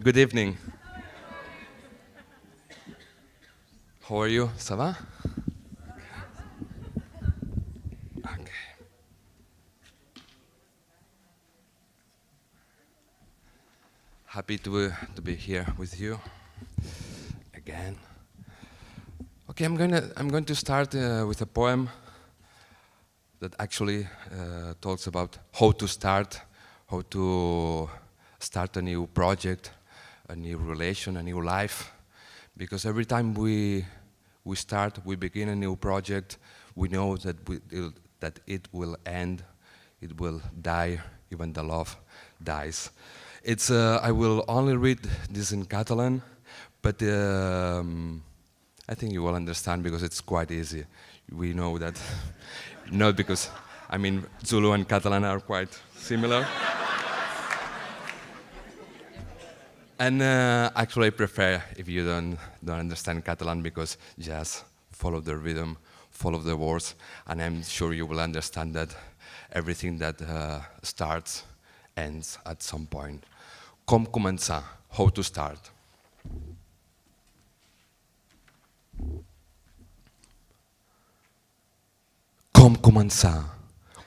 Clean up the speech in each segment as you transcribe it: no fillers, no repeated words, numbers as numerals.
Good evening. How are you? Ça va? Okay. Happy to be here with you again. Okay, I'm going to start with a poem that actually talks about how to start a new project, a new relation, a new life. Because every time we begin a new project, we know that that it will end, it will die, even the love dies. I will only read this in Catalan, but I think you will understand because it's quite easy. We know that, not because, I mean, Zulu and Catalan are quite similar. And actually I prefer if you don't understand Catalan because just follow the rhythm, follow the words, and I'm sure you will understand that everything that starts ends at some point. Com començar, how to start. Com començar?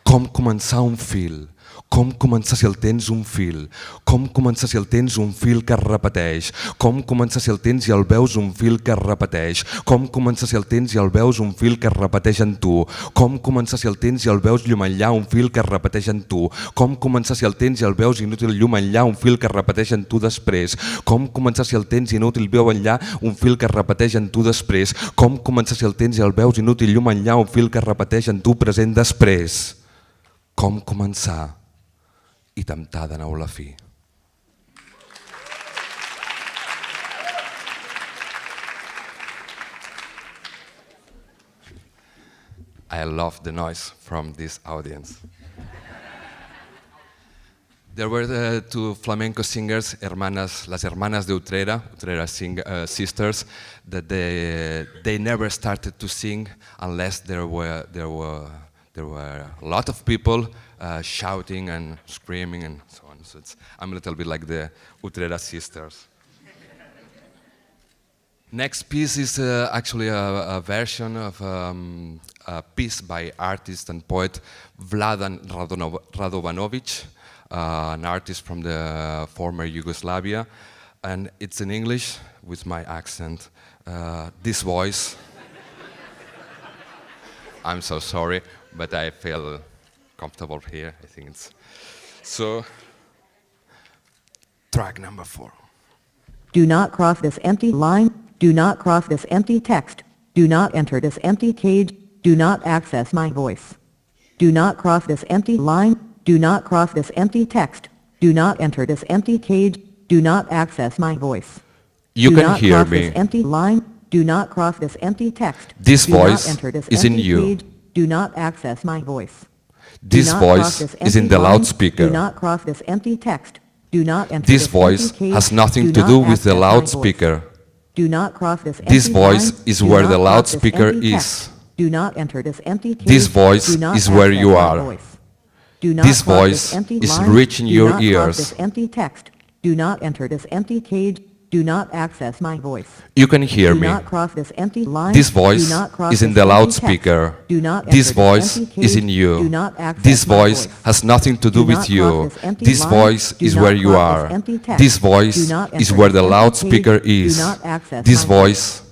Com començar un fil? Com començar si el tens un fil? Com començar si el tens un fil que es repeteix? Com començar si el tens i el veus un fil que es repeteix? Com començar si el tens i el veus un fil que es repeteix en tu? Com començar si el tens i el veus llum enllà un fil que es repeteix en tu? Com començar si el tens i el veus inútil llum enllà un fil que es repeteix en tu després? Com començar si el tens inútil veu enllà un fil que es repeteix en tu després? Com començar si el tens i el veus inútil llum enllà un fil que es repeteix en tu present després? Com començar i temptar de nou la fi. I love the noise from this audience. There were the two flamenco singers, las hermanas de Utrera sisters, that they never started to sing unless there were a lot of people shouting and screaming and so on. So I'm a little bit like the Utrera sisters. Next piece is actually a version of a piece by artist and poet Vladan Radovanovic, an artist from the former Yugoslavia, and it's in English with my accent. This voice, I'm so sorry, but I feel comfortable here. I think it's so. Track number 4. Do not cross this empty line. Do not cross this empty text. Do not enter this empty cage. Do not access my voice. Do not cross this empty line. Do not cross this empty text. Do not enter this empty cage. Do not access my voice. You can hear me. Do not cross this empty line. Do not cross this empty text. This Do not voice enter this is in empty you. cage. Do not access my voice. This voice is in the loudspeaker. Do not cross this empty text. Do not enter This voice empty cage. has nothing Do to do not with the access my loudspeaker. voice. Do not cross this This empty voice line. is Do where not the cross this loudspeaker empty is. text. Do not enter this empty cage. This voice Do not is where access you my are. voice. Do not This cross voice this empty is line. reaching Do your not cross ears. this empty text. Do not enter this empty cage. Do not access my voice. You can hear Do me. not cross this empty line. This voice Do not cross is in this the empty loudspeaker. text. Do not This enter voice empty is cage. in Do you. not access This my voice has nothing to do Do with not you. cross this empty This line. voice Do is not where you cross this are. empty text. This voice Do not is enter where this the empty loudspeaker cage. is. Do not access This my voice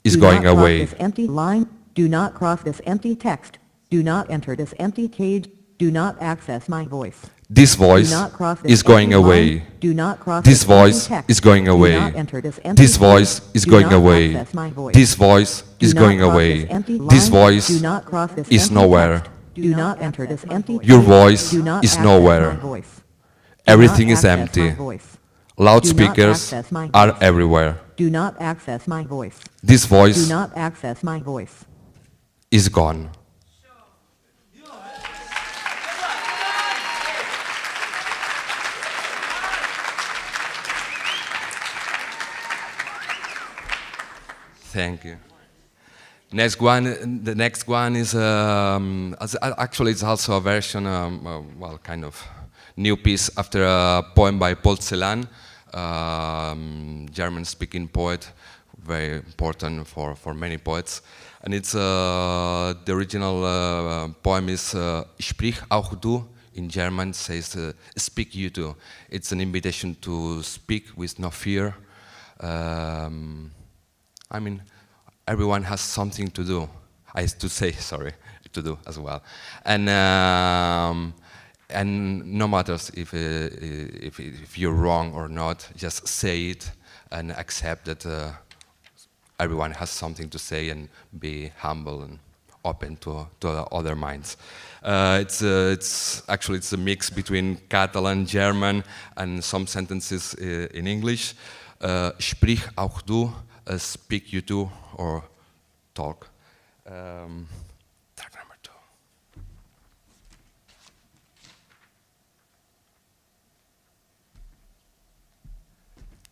is Do going not cross away. this empty line. Do not cross this empty text. Do not enter this empty cage. Do not access my voice. This voice Do not cross this is going empty away. line. Do not cross This this empty voice text. is going Do away. not enter this empty This voice cage. is Do going not away. access my voice. This voice Do is not going cross away. this empty This line. voice Do not cross this is empty nowhere. text. Do not enter this empty Your cage. voice Do not is access nowhere. my voice. Do Everything not is access empty. my voice. Loudspeakers access my are voice. everywhere. Do not access my voice. This Do voice not access my voice. is gone. Thank you. The next one is actually it's also a version, well, kind of new piece after a poem by Paul Celan, German-speaking poet, very important for many poets. And it's the original poem is "Sprich auch du." In German says "Speak you too." It's an invitation to speak with no fear. I mean, everyone has something to do. To do as well, and no matters if you're wrong or not, just say it and accept that everyone has something to say, and be humble and open to other minds. It's a mix between Catalan, German, and some sentences in English. Sprich auch du, speak you too, or talk. Track number 2.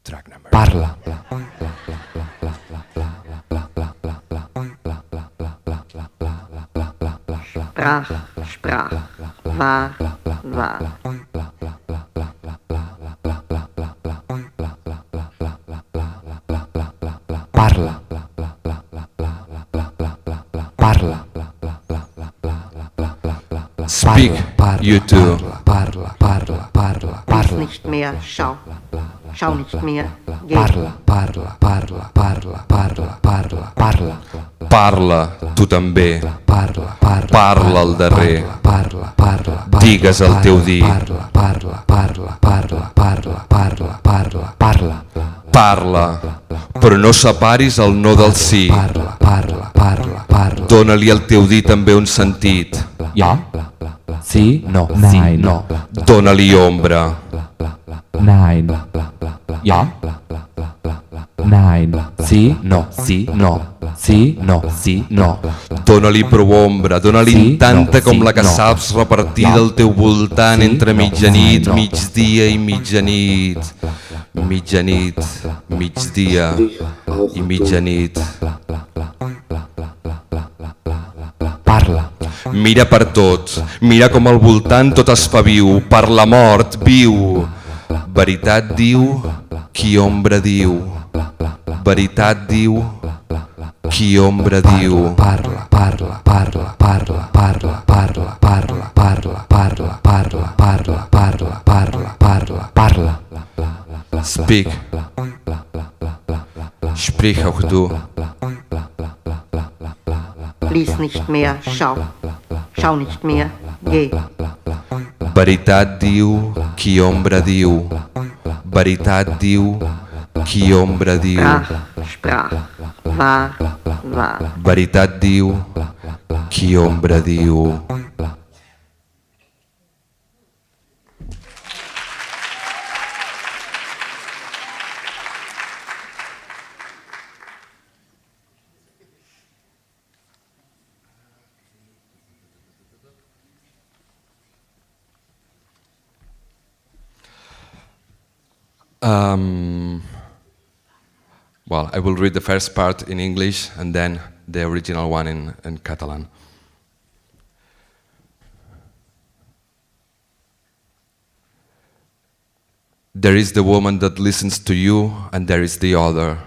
Track number Parla. Sprach, war. Parla. Speak, you too. Parla. Lies nicht mehr, schau nicht mehr, geh. Parla, tu també. Parla al darrer. Digues el teu dir. Parla, però no separis el no del sí. Dóna-li al teu dir també un sentit. Ja? Sí? No. Nein. No. Dóna-li ombra. Nein. Ja? Nein. Sí? No. Sí? No. Sí? No. Sí? No. Dóna-li prou ombra, dóna-li Sí, tanta no, com sí, la que no. saps repartir Ja. del teu voltant Sí, entre no, mitjanit, no. migdia i mitjanit. Mitjanit, migdia i mitjanit. Parla. Mira per tot, mira com al voltant tot es fa viu, per la mort, viu. Veritat diu, qui ombra diu. Veritat diu, qui ombra diu. Parla. Speak. Sprich auch du. Lies nicht mehr, schau nicht mehr, geh. Veritat diu, qui ombra diu. Veritat diu, qui ombra diu. Sprach, war. Veritat diu, qui ombra diu. Well, I will read the first part in English and then the original one in Catalan. There is the woman that listens to you, and there is the other.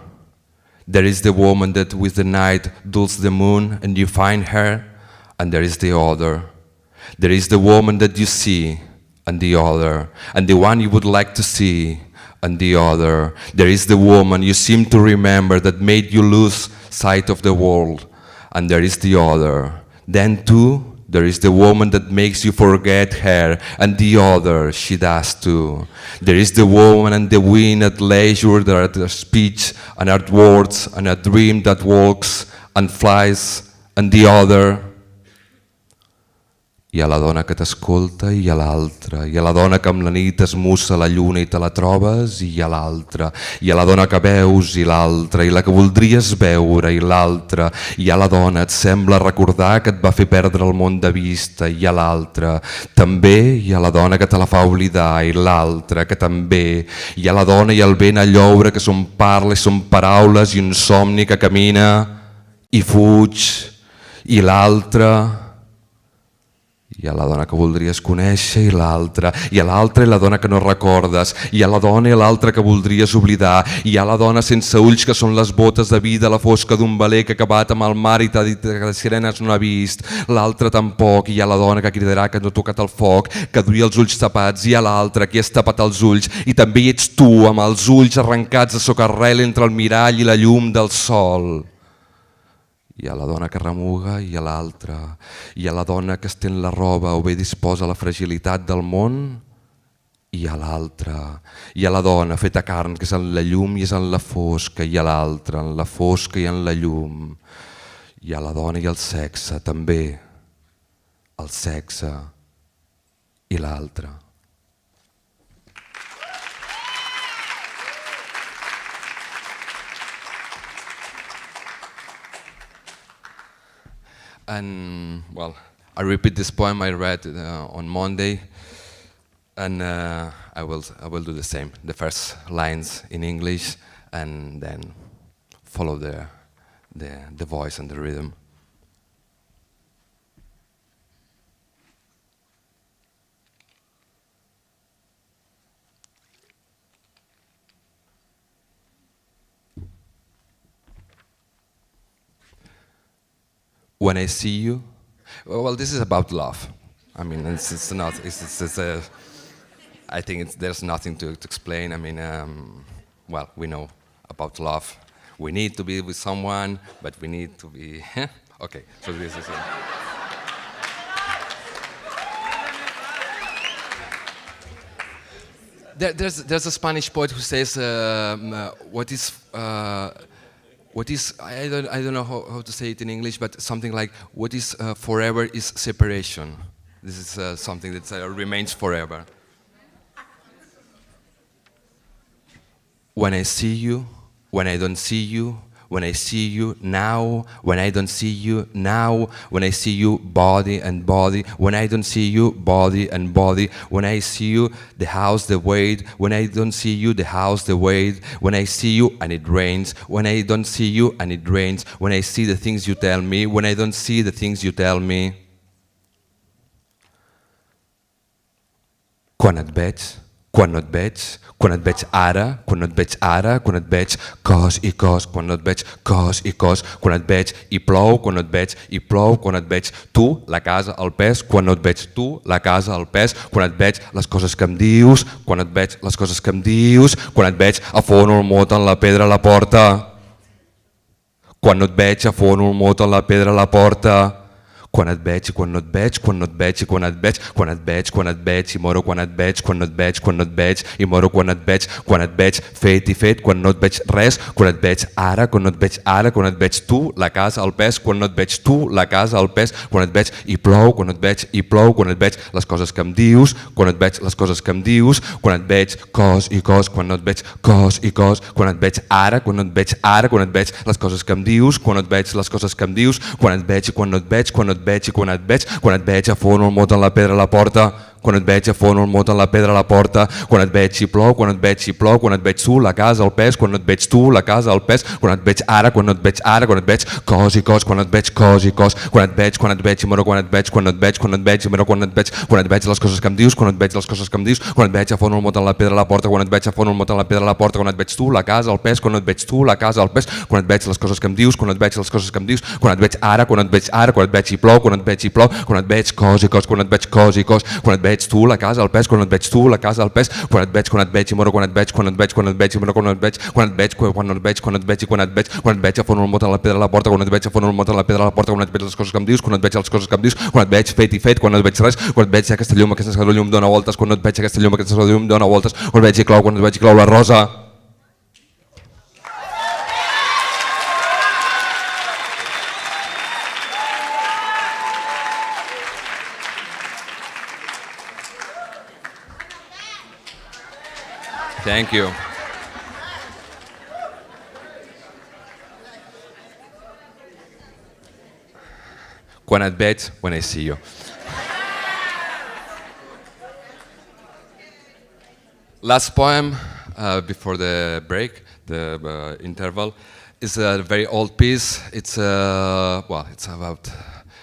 There is the woman that with the night dulls the moon, and you find her, and there is the other. There is the woman that you see, and the other, and the one you would like to see, and the other. There is the woman you seem to remember that made you lose sight of the world, and there is the other. Then too, there is the woman that makes you forget her, and the other, she does too. There is the woman and the wind at leisure, there are the speech and at words, and a dream that walks and flies, and the other. Hi ha la dona que t'escolta i hi ha l'altra. Hi ha la dona que amb la nit esmussa la lluna i te la trobes i hi ha l'altra. Hi ha la dona que veus i l'altra, i la que voldries veure i l'altra. Hi ha la dona, et sembla recordar que et va fer perdre el món de vista i hi ha l'altra. També hi ha la dona que te la fa oblidar i l'altra que també. Hi ha la dona i el vent a lloure que són parles, són paraules i un somni que camina i fuig i l'altra. Hi ha la dona que voldries conèixer i l'altra. Hi ha l'altra i la dona que no recordes. Hi ha la dona i l'altra que voldries oblidar. Hi ha la dona sense ulls que són les botes de vida, la fosca d'un veler que ha acabat amb el mar i t'ha dit que de sirenes no ha vist. L'altra tampoc. Hi ha la dona que cridarà que no ha tocat el foc, que duia els ulls tapats. Hi ha l'altra que has tapat els ulls. I també hi ets tu, amb els ulls arrencats de socarrel entre el mirall i la llum del sol. Hi ha la dona que remuga i hi ha l'altra. Hi ha la dona que estén la roba o bé disposa la fragilitat del món i hi ha l'altra. Hi ha la dona feta carn que és en la llum i és en la fosca. Hi ha l'altra, en la fosca i en la llum. Hi ha la dona i el sexe, també. El sexe i l'altra. And well, I repeat this poem I read on Monday, and I will do the same. The first lines in English, and then follow the voice and the rhythm. When I see you, well, this is about love. I mean, it's not. I think there's nothing to explain. I mean, well, we know about love. We need to be with someone, but we need to be. Okay, so this is it. There's a Spanish poet who says, what is I don't know how to say it in English, but something like what is forever is separation. This is something that remains forever. When I see you, when I don't see you, when I see you now, when I don't see you now, when I see you body and body, when I don't see you body and body, when I see you the house, the weight, when I don't see you the house, the weight, when I see you and it rains, when I don't see you and it rains, when I see the things you tell me, when I don't see the things you tell me. Quan et veig, quan no et veig, quan et veig ara, quan no et veig ara, quan et veig cos i cos, quan no et veig cos i cos, quan et veig i plou, quan no et veig i plou, quan et veig tu, la casa, el pes, quan no et veig tu, la casa, el pes, quan et veig les coses que em dius, quan et veig les coses que em dius, quan et veig afono el mot en la pedra a la porta, quan no et veig afono el mot en la pedra a la porta. Quan et veig i quan no et veig, quan no et veig i quan et veig, quan et veig, quan et veig i moro quan et veig, quan no et veig, quan no et veig i moro quan et veig fet i fet, quan no et veig res, quan et veig ara, quan no et veig ara, quan et veig tu, la casa, el pes, quan no et veig tu, la casa, el pes, quan et veig i plou, quan et veig i plou, quan et veig les coses que em dius, quan et veig les coses que em dius, quan et veig cos i cos, quan no et veig cos i cos, quan et veig ara, quan no et veig ara, quan et veig les coses que em dius, quan no et veig les coses que em dius, quan et veig i quan no et veig, quan no et veig i quan et veig afono el mot en la pedra a la porta, quan et veig afono el mot en la pedra a la porta, quan et veig i plou, quan et veig i plou, quan et veig tu, la casa, el pes, quan no et veig tu, la casa, el pes, quan et veig ara, quan no et veig ara, quan et veig cos i cos, quan et veig cos i cos, quan et veig i moro quan et veig, quan et veig i moro quan et veig les coses que em dius, quan et veig les coses que em dius, quan et veig afono el mot en la pedra a la porta, quan et veig afono el mot en la pedra a la porta, quan et veig tu, la casa, el pes, quan no et veig tu, la casa, el pes, quan et veig les coses que em dius, quan et veig les coses que em dius, quan et veig ara, quan et veig ara, quan et veig i plou, quan et veig i plou, quan et veig cos i cos, quan et veig cos i cos, quan et veig tu, la casa, el pes, quan et veig tu, la casa, el pes, quan et veig i moro quan et veig i moro quan et veig i quan et veig afono el mot en la pedra a la porta, quan et veig afono el mot en la pedra a la porta, quan et veig les coses que em dius, quan et veig les coses que em dius, quan et veig fet i fet, quan no et veig res, quan et veig aquesta llum dona voltes, quan no et veig aquesta llum dona voltes, quan et veig i clou la rosa. Thank you. Quan et veig, when I see you. Last poem before the break, the interval, is a very old piece. It's about